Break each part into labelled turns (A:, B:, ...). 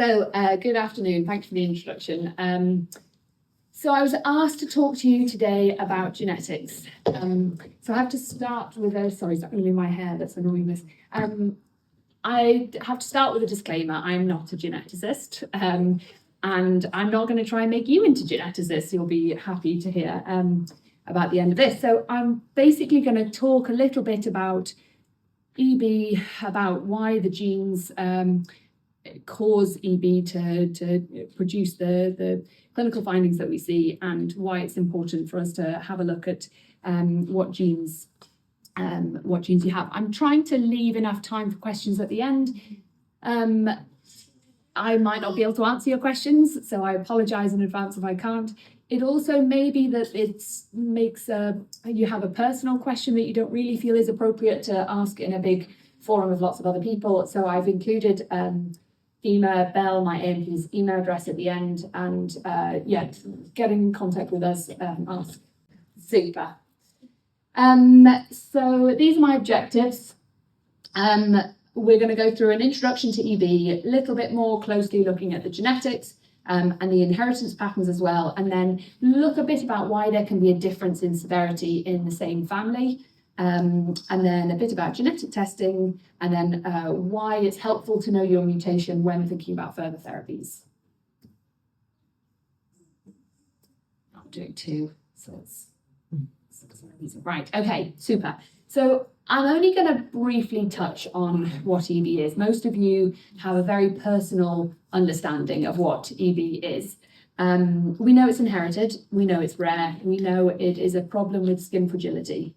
A: Good afternoon. Thanks for the introduction. So I was asked to talk to you today about genetics. So I have to start with sorry, it's not only my hair that's annoying this. I have to start with a disclaimer. I'm not a geneticist, and I'm not going to try and make you into geneticists. You'll be happy to hear about the end of this. So I'm basically going to talk a little bit about EB, about why the genes cause EB to produce the clinical findings that we see, and why it's important for us to have a look at what genes you have. I'm trying to leave enough time for questions at the end. I might not be able to answer your questions, so I apologise in advance if I can't. It also may be that it makes you have a personal question that you don't really feel is appropriate to ask in a big forum of lots of other people. So I've included Ema, Bell, my AMP's email address at the end, and get in contact with us, ask. Super. So these are my objectives. We're going to go through an introduction to EB, a little bit more closely looking at the genetics and the inheritance patterns as well, and then look a bit about why there can be a difference in severity in the same family. And then a bit about genetic testing, and then why it's helpful to know your mutation when thinking about further therapies. I'm doing two, so it's right. Okay, super. So I'm only going to briefly touch on what EB is. Most of you have a very personal understanding of what EB is. We know it's inherited. We know it's rare. We know it is a problem with skin fragility.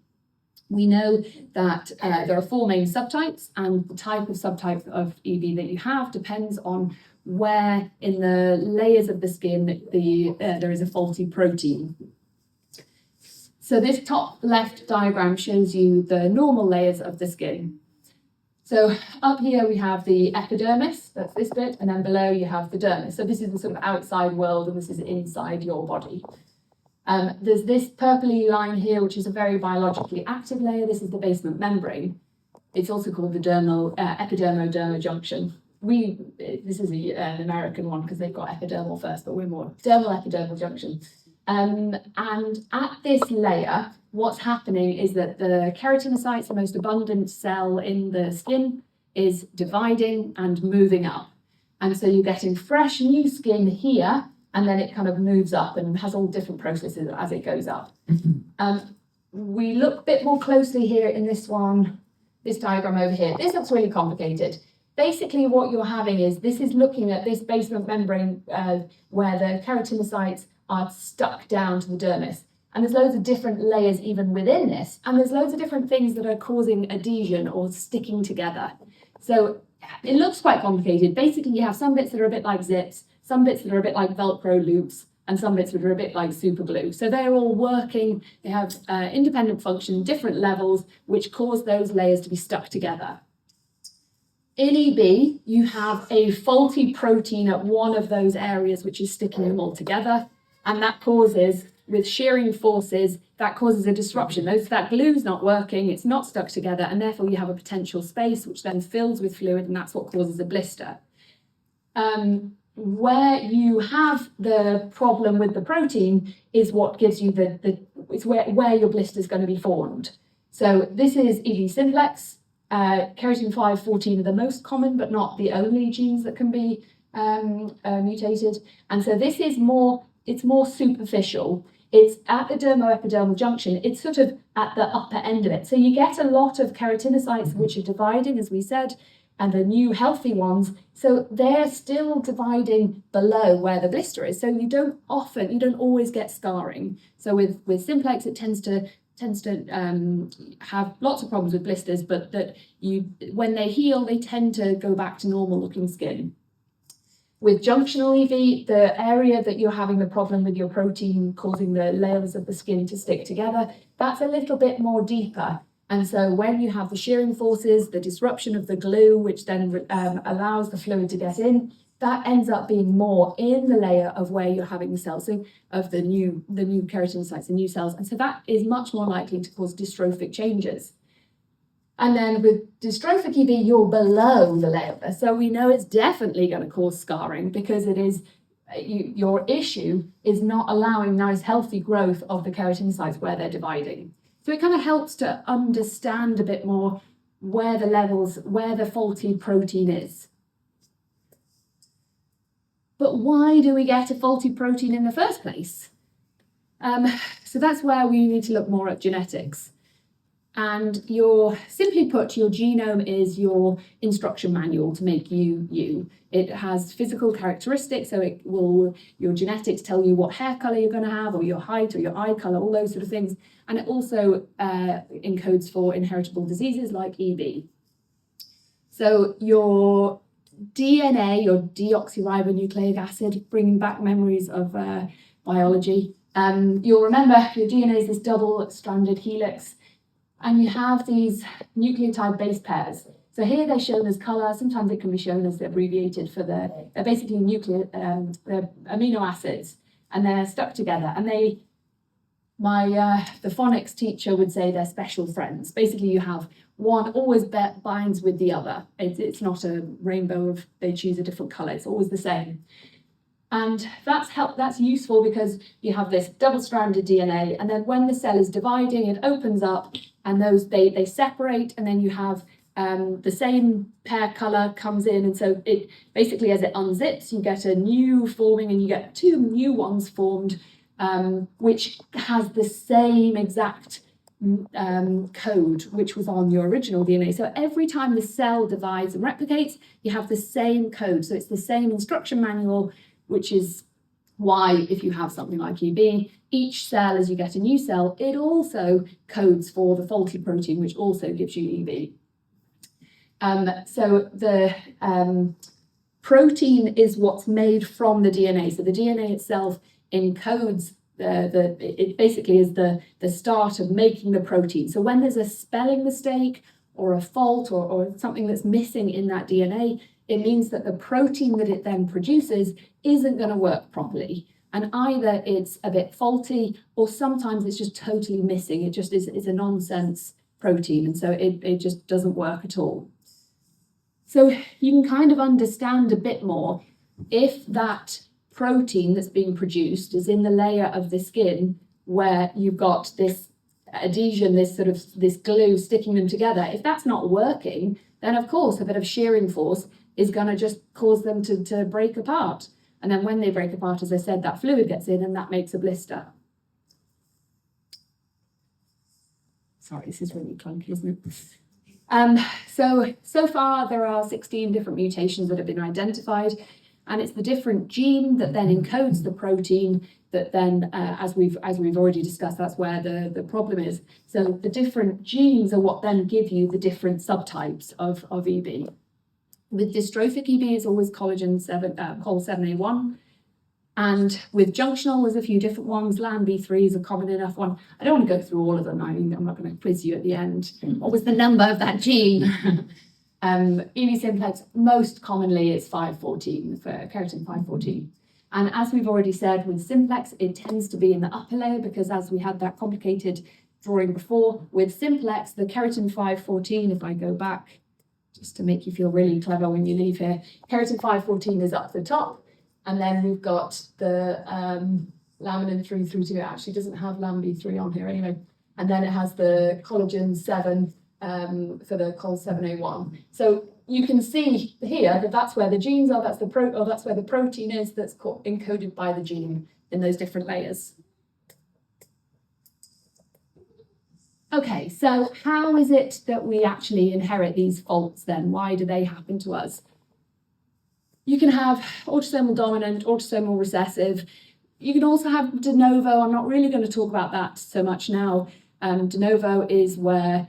A: We know that there are four main subtypes, and the type of subtype of EB that you have depends on where in the layers of the skin there is a faulty protein. So this top left diagram shows you the normal layers of the skin. So up here we have the epidermis, that's this bit, and then below you have the dermis. So this is the sort of outside world, and this is inside your body. There's this purpley line here, which is a very biologically active layer. This is the basement membrane. It's also called the epidermo-dermal junction. This is an American one because they've got epidermal first, but we're more dermal-epidermal junction. And at this layer, what's happening is that the keratinocytes, the most abundant cell in the skin, is dividing and moving up. And so you're getting fresh new skin here, and then it kind of moves up and has all different processes as it goes up. We look a bit more closely here in this diagram over here. This looks really complicated. Basically what you're having is, this is looking at this basement membrane where the keratinocytes are stuck down to the dermis. And there's loads of different layers even within this, and there's loads of different things that are causing adhesion or sticking together. So it looks quite complicated. Basically you have some bits that are a bit like zips, some bits that are a bit like Velcro loops, and some bits that are a bit like super glue. So they're all working, they have independent function, different levels, which cause those layers to be stuck together. In EB, you have a faulty protein at one of those areas which is sticking them all together, and that causes, with shearing forces, that causes a disruption. That glue's not working, it's not stuck together, and therefore you have a potential space which then fills with fluid, and that's what causes a blister. Where you have the problem with the protein is what gives you it's where your blister is going to be formed. So this is EB simplex. Keratin 5, 14 are the most common, but not the only genes that can be mutated. And so this is it's more superficial. It's at the dermo-epidermal junction. It's sort of at the upper end of it. So you get a lot of keratinocytes which are dividing, as we said, and the new healthy ones. So they're still dividing below where the blister is. So you don't always get scarring. So with simplex, it tends to have lots of problems with blisters, but when they heal, they tend to go back to normal looking skin. With junctional EV, the area that you're having the problem with your protein causing the layers of the skin to stick together, that's a little bit more deeper. And so when you have the shearing forces, the disruption of the glue, which then allows the fluid to get in, that ends up being more in the layer of where you're having the cells, so of the new keratinocytes, the new cells. And so that is much more likely to cause dystrophic changes. And then with dystrophic EB, you're below the layer. So we know it's definitely going to cause scarring because it is your issue is not allowing nice healthy growth of the keratinocytes where they're dividing. So it kind of helps to understand a bit more where the faulty protein is. But why do we get a faulty protein in the first place? So that's where we need to look more at genetics. And simply put, your genome is your instruction manual to make you you. It has physical characteristics, so your genetics tell you what hair color you're going to have, or your height, or your eye color, all those sort of things. And it also encodes for inheritable diseases like EB. So your DNA, your deoxyribonucleic acid, bringing back memories of biology. You'll remember your DNA is this double-stranded helix. And you have these nucleotide base pairs. So here they're shown as colour. Sometimes it can be shown as abbreviated for they're basically they're amino acids, and they're stuck together. And the phonics teacher would say they're special friends. Basically, you have one always binds with the other. It's not a rainbow of they choose a different colour. It's always the same. And that's useful because you have this double-stranded DNA, and then when the cell is dividing, it opens up, and they separate, and then you have the same pair color comes in, and so it basically, as it unzips, you get a new forming, and you get two new ones formed, which has the same exact code which was on your original DNA. So every time the cell divides and replicates, you have the same code. So it's the same instruction manual, which is why if you have something like EB, each cell, as you get a new cell, it also codes for the faulty protein, which also gives you EB. So the protein is what's made from the DNA. So the DNA itself encodes it basically is the start of making the protein. So when there's a spelling mistake or a fault or something that's missing in that DNA, it means that the protein that it then produces isn't going to work properly. And either it's a bit faulty, or sometimes it's just totally missing. It just is a nonsense protein, and so it just doesn't work at all. So you can kind of understand a bit more if that protein that's being produced is in the layer of the skin where you've got this adhesion, this glue sticking them together. If that's not working, then of course a bit of shearing force is going to just cause them to break apart. And then when they break apart, as I said, that fluid gets in and that makes a blister. Sorry, this is really clunky, isn't it? So far there are 16 different mutations that have been identified, and it's the different gene that then encodes the protein that then, as we've already discussed, that's where the problem is. So the different genes are what then give you the different subtypes of EB. With dystrophic EB, it's always col 7A1. And with junctional, there's a few different ones. LAMB3 is a common enough one. I don't want to go through all of them. I'm not going to quiz you at the end. What was the number of that gene? EB simplex, most commonly it's 514, for keratin 514. And as we've already said, with simplex, it tends to be in the upper layer because as we had that complicated drawing before, with simplex, the keratin 514, if I go back, just to make you feel really clever when you leave here, keratin 514 is up the top, and then we've got the laminin 3 through to, it actually doesn't have LAMB3 on here anyway, and then it has the collagen 7 for the col 7A1. So you can see here that that's where the genes are, that's where the protein is that's encoded by the gene in those different layers. Okay, so how is it that we actually inherit these faults then? Why do they happen to us? You can have autosomal dominant, autosomal recessive. You can also have de novo. I'm not really going to talk about that so much now. De novo is where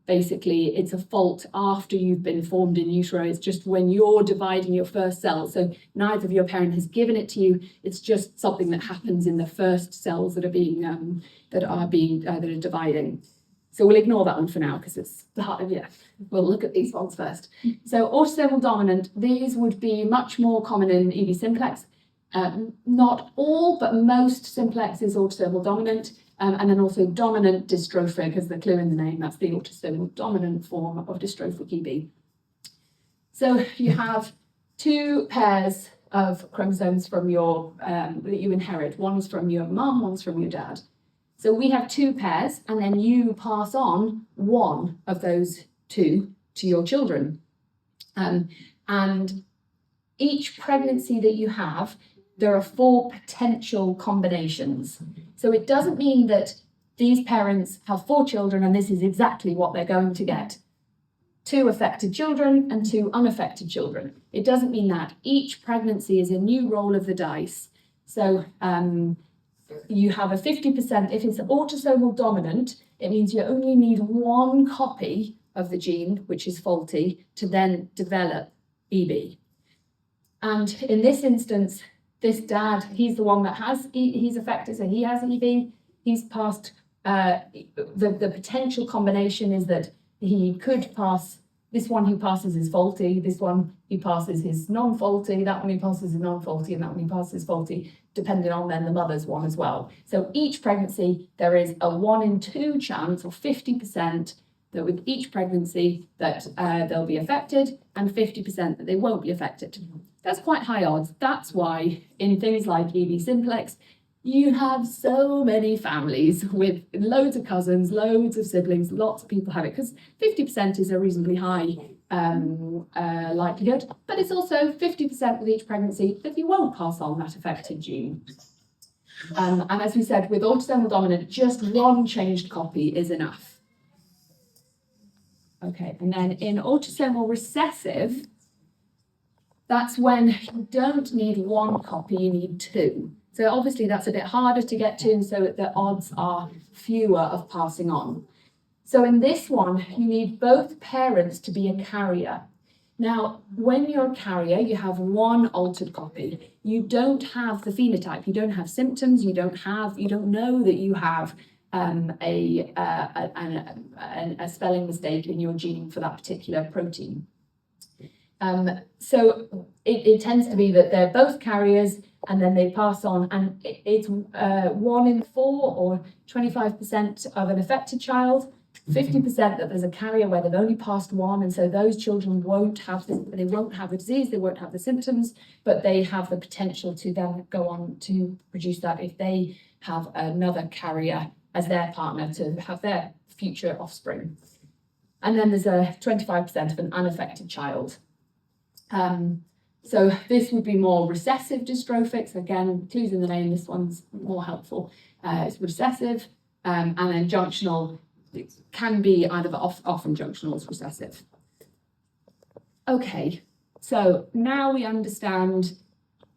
A: it's a fault after you've been formed in utero. It's just when you're dividing your first cell. So neither of your parent has given it to you. It's just something that happens in the first cells that are dividing. So we'll ignore that one for now because it's we'll look at these ones first. So autosomal dominant, these would be much more common in EB simplex. Not all, but most simplex is autosomal dominant. and then also dominant dystrophic, as the clue in the name, that's the autosomal dominant form of dystrophic EB. So you have two pairs of chromosomes from your that you inherit. One's from your mum, one's from your dad. So we have two pairs, and then you pass on one of those two to your children. And each pregnancy that you have, there are 4 potential combinations. So it doesn't mean that these parents have 4 children and this is exactly what they're going to get. 2 affected children and 2 unaffected children. It doesn't mean that. Each pregnancy is a new roll of the dice. So you have a 50%, if it's autosomal dominant, it means you only need 1 copy of the gene, which is faulty, to then develop EB. And in this instance, this dad, he's the one that he's affected, so he has EB. He's passed, the potential combination is that he could pass, this one he passes is faulty, this one he passes is non-faulty, that one he passes is non-faulty, and that one he passes faulty, depending on then the mother's one as well. So each pregnancy, there is a 1 in 2 chance, or 50%, that with each pregnancy that they'll be affected, and 50% that they won't be affected. That's quite high odds. That's why in things like EB simplex, you have so many families with loads of cousins, loads of siblings, lots of people have it, because 50% is a reasonably high likelihood, but it's also 50% with each pregnancy that you won't pass on that affected gene. And as we said, with autosomal dominant, just 1 changed copy is enough. Okay, and then in autosomal recessive, that's when you don't need 1 copy, you need 2. So obviously that's a bit harder to get to, so the odds are fewer of passing on. So in this one, you need both parents to be a carrier. Now, when you're a carrier, you have 1 altered copy. You don't have the phenotype, you don't have symptoms, you don't know that you have a spelling mistake in your gene for that particular protein. So it tends to be that they're both carriers and then they pass on, and it's 1 in 4 or 25% of an affected child, 50% that there's a carrier where they've only passed 1, and so those children won't have the disease, they won't have the symptoms, but they have the potential to then go on to produce that if they have another carrier as their partner to have their future offspring. And then there's a 25% of an unaffected child. So this would be more recessive dystrophic. So again, clues in the name, this one's more helpful. It's recessive, and then junctional, it can be either, but often junctional is recessive. Okay, so now we understand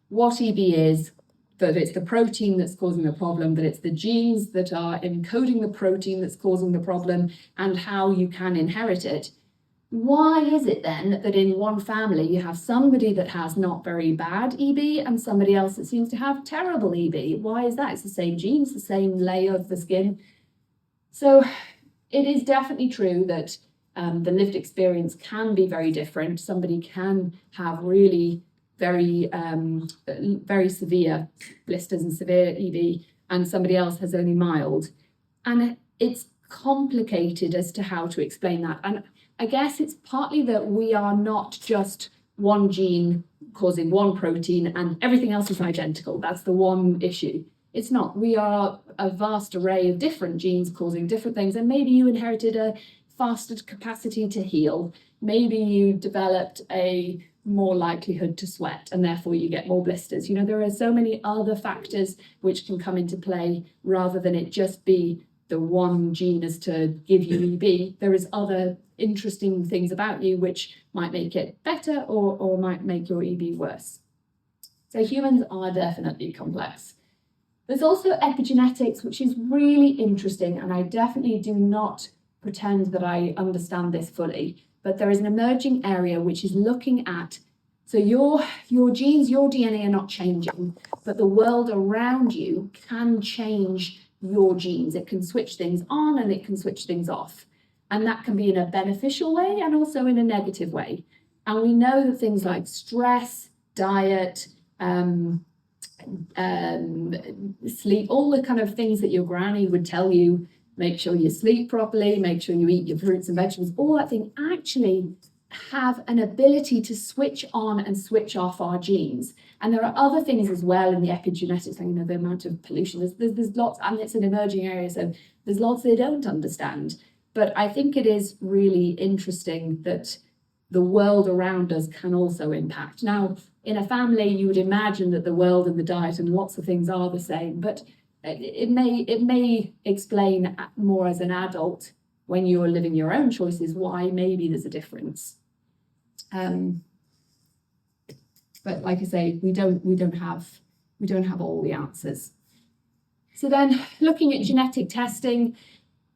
A: what EB is, that it's the protein that's causing the problem, that it's the genes that are encoding the protein that's causing the problem, and how you can inherit it. Why is it then that in one family you have somebody that has not very bad EB and somebody else that seems to have terrible EB? Why is that? It's the same genes, the same layer of the skin. So it is definitely true that the lived experience can be very different. Somebody can have really very severe blisters and severe EB, and somebody else has only mild. And it's complicated as to how to explain that. And I guess it's partly that we are not just one gene causing one protein and everything else is identical. That's the one issue. It's not. We are a vast array of different genes causing different things. And maybe you inherited a faster capacity to heal. Maybe you developed a more likelihood to sweat and therefore you get more blisters. You know, there are so many other factors which can come into play rather than it just be the one gene as to give you EB. There is other interesting things about you which might make it better or might make your EB worse. So humans are definitely complex. There's also epigenetics, which is really interesting, and I definitely do not pretend that I understand this fully, but there is an emerging area which is looking at, so your genes, your DNA are not changing, but the world around you can change your genes. It can switch things on and it can switch things off. And that can be in a beneficial way and also in a negative way. And we know that things like stress, diet, sleep, all the kind of things that your granny would tell you. Make sure you sleep properly, make sure you eat your fruits and vegetables, all that thing actually have an ability to switch on and switch off our genes. And there are other things as well in the epigenetics, like, the amount of pollution. There's lots, and it's an emerging area, so there's lots they don't understand. But I think it is really interesting that the world around us can also impact. Now, in a family, you would imagine that the world and the diet and lots of things are the same, but it may explain more as an adult when you're living your own choices why maybe there's a difference. But like I say, we don't have all the answers. So then, looking at genetic testing,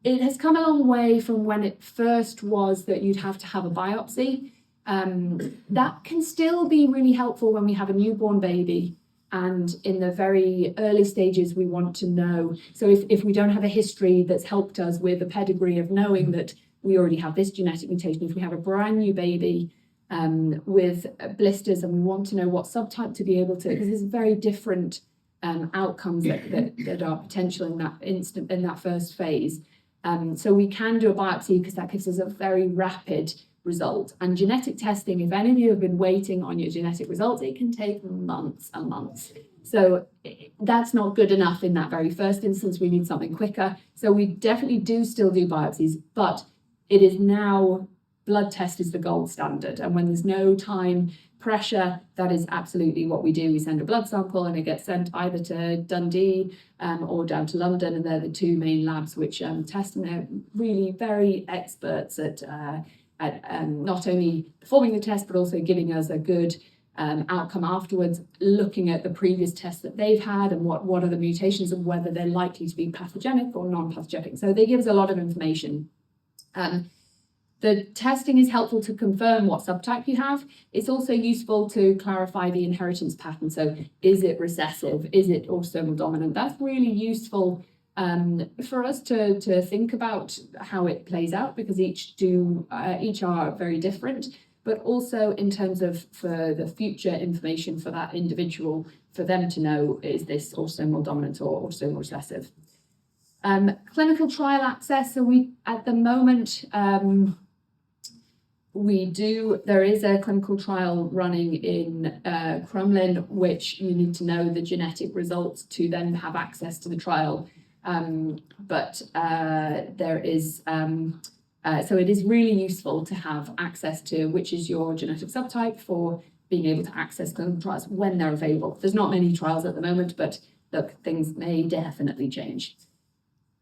A: it has come a long way from when it first was that you'd have to have a biopsy. That can still be really helpful when we have a newborn baby. And in the very early stages, we want to know. So if we don't have a history that's helped us with a pedigree of knowing that we already have this genetic mutation, if we have a brand new baby with blisters and we want to know what subtype to be able to, because there's very different outcomes that are potential in that first phase. So we can do a biopsy because that gives us a very rapid result. And genetic testing, if any of you have been waiting on your genetic results, it can take months and months. So that's not good enough in that very first instance. We need something quicker. So we definitely do still do biopsies, but it is now, blood test is the gold standard. And when there's no time pressure, that is absolutely what we do. We send a blood sample and it gets sent either to Dundee or down to London. And they're the two main labs which test, and they're really very experts at not only performing the test, but also giving us a good outcome afterwards, looking at the previous tests that they've had and what are the mutations and whether they're likely to be pathogenic or non-pathogenic. So they give us a lot of information. The testing is helpful to confirm what subtype you have. It's also useful to clarify the inheritance pattern. So is it recessive? Is it autosomal dominant? That's really useful for us to think about how it plays out, because each are very different, but also in terms of for the future information for that individual, for them to know, is this autosomal dominant or autosomal recessive? Clinical trial access. So we, at the moment, there is a clinical trial running in Crumlin, which you need to know the genetic results to then have access to the trial. But there is, so it is really useful to have access to which is your genetic subtype for being able to access clinical trials when they're available. There's not many trials at the moment, but look, things may definitely change.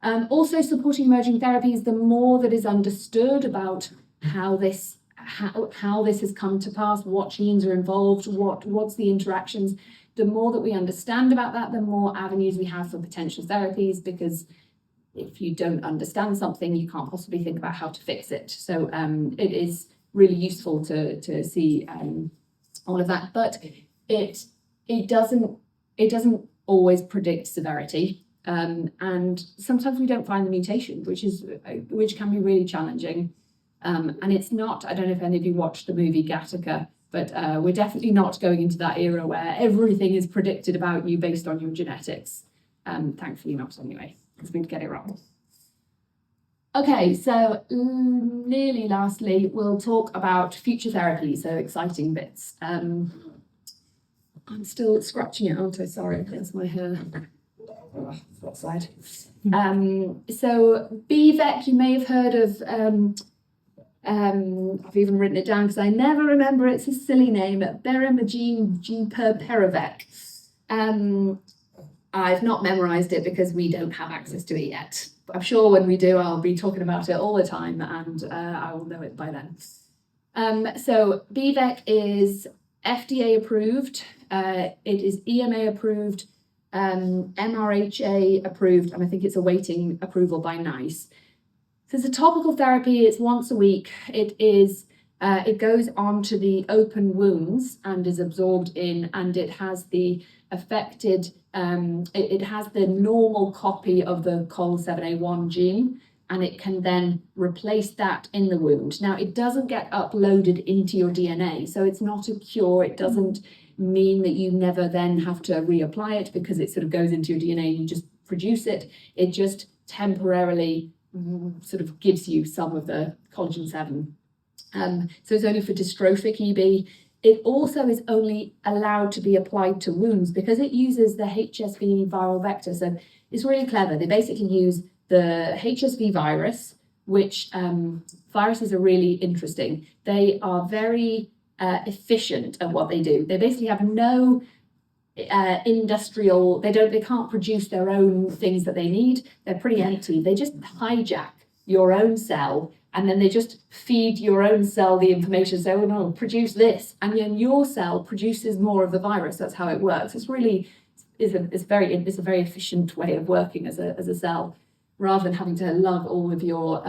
A: Also supporting emerging therapies, the more that is understood about how this has come to pass, what genes are involved, what's the interactions, the more that we understand about that, the more avenues we have for potential therapies, because if you don't understand something, you can't possibly think about how to fix it. So it is really useful to see all of that, but it doesn't always predict severity, and sometimes we don't find the mutation, which can be really challenging. And it's not, I don't know if any of you watched the movie Gattaca, but we're definitely not going into that era where everything is predicted about you based on your genetics. Thankfully not anyway, because we'd get it wrong. Okay, so nearly lastly, we'll talk about future therapy, so exciting bits. I'm still scratching it, aren't I? Sorry, there's my hair. Oh, that side. So BVEC, you may have heard of. I've even written it down because I never remember. It's a silly name. Berimagene G-per-Perivec. I've not memorised it because we don't have access to it yet. I'm sure when we do, I'll be talking about it all the time, and I will know it by then. So BVEC is FDA approved. It is EMA approved, MRHA approved, and I think it's awaiting approval by NICE. So it's a topical therapy. It's once a week. It goes onto the open wounds and is absorbed in, and it has the affected, it has the normal copy of the COL7A1 gene, and it can then replace that in the wound. Now, it doesn't get uploaded into your DNA, so it's not a cure. It doesn't mean that you never then have to reapply it because it sort of goes into your DNA and you just produce it. It just temporarily sort of gives you some of the collagen 7. So it's only for dystrophic EB. It also is only allowed to be applied to wounds because it uses the HSV viral vector. So it's really clever. They basically use the HSV virus, which viruses are really interesting. They are very efficient at what they do. They basically have no industrial, they can't produce their own things that they need. They're pretty empty. They just hijack your own cell, and then they just feed your own cell the information. So, oh no, produce this, and then your cell produces more of the virus. That's how it works. It's really it's a very efficient way of working as a cell, rather than having to lug all of your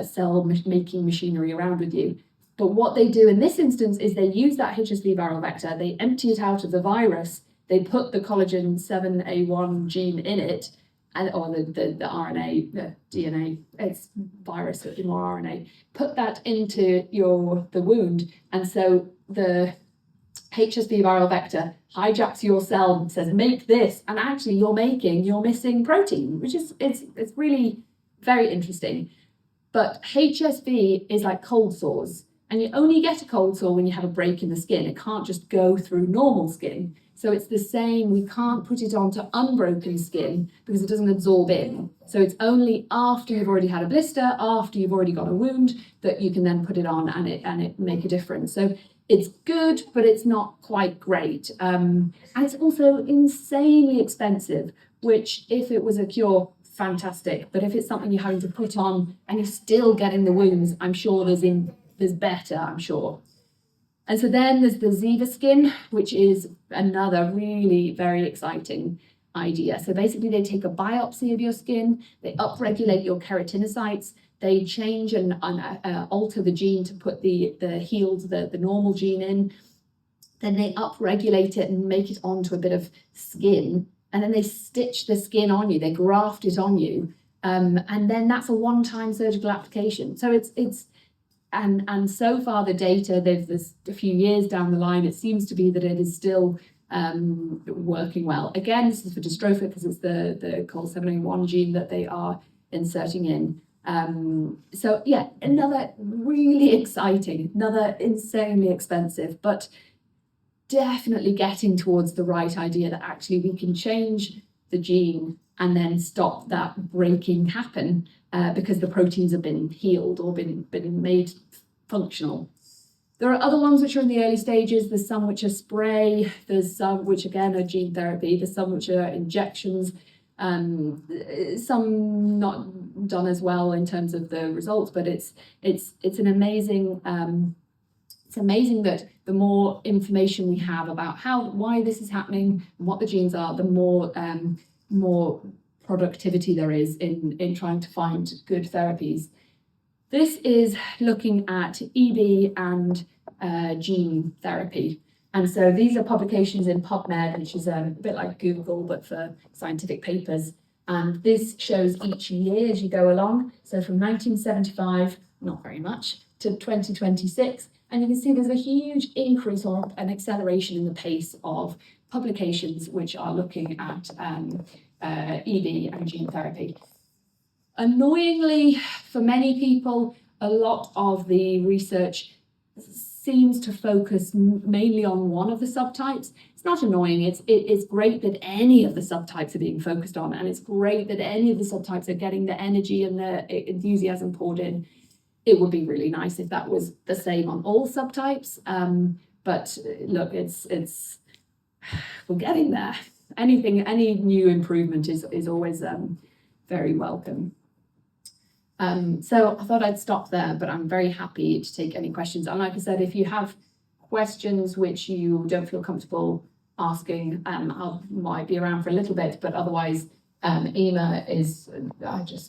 A: cell making machinery around with you. But what they do in this instance is they use that HSV viral vector, they empty it out of the virus, they put the collagen 7A1 gene in it, or the RNA, the DNA, it's virus, so it's more RNA, put that into the wound, and so the HSV viral vector hijacks your cell and says, make this, and actually you're missing protein, which is it's really very interesting. But HSV is like cold sores, and you only get a cold sore when you have a break in the skin. It can't just go through normal skin. So it's the same, we can't put it onto unbroken skin because it doesn't absorb in. So it's only after you've already had a blister, after you've already got a wound, that you can then put it on and it make a difference. So it's good, but it's not quite great. And it's also insanely expensive, which if it was a cure, fantastic. But if it's something you're having to put on and you're still getting the wounds, I'm sure there's better, I'm sure. And so then there's the Ziva skin, which is another really very exciting idea. So basically they take a biopsy of your skin, they upregulate your keratinocytes, they change and alter the gene to put the healed, the normal gene in. Then they upregulate it and make it onto a bit of skin. And then they stitch the skin on you, they graft it on you. And then that's a one-time surgical application. So and so far the data, there's a few years down the line, it seems to be that it is still working well. Again, this is for dystrophic because it's the COL7A1 gene that they are inserting in. So yeah, another really exciting, another insanely expensive, but definitely getting towards the right idea that actually we can change the gene and then stop that breaking happen because the proteins have been healed or been made functional. There are other ones which are in the early stages. There's some which are spray. There's some which again are gene therapy. There's some which are injections. Some not done as well in terms of the results, but it's an amazing. It's amazing that the more information we have about why this is happening, and what the genes are, the more productivity there is in trying to find good therapies. This is looking at EB and gene therapy. And so these are publications in PubMed, which is a bit like Google, but for scientific papers. And this shows each year as you go along. So from 1975, not very much, to 2026. And you can see there's a huge increase or an acceleration in the pace of publications which are looking at EB and gene therapy. Annoyingly, for many people, a lot of the research seems to focus mainly on one of the subtypes. It's not annoying, it's great that any of the subtypes are being focused on, and it's great that any of the subtypes are getting the energy and the enthusiasm poured in. It would be really nice if that was the same on all subtypes, but look, it's we're getting there. Any new improvement is always very welcome. So I thought I'd stop there, but I'm very happy to take any questions. And like I said, if you have questions which you don't feel comfortable asking, I might be around for a little bit, but otherwise, Ema is, I just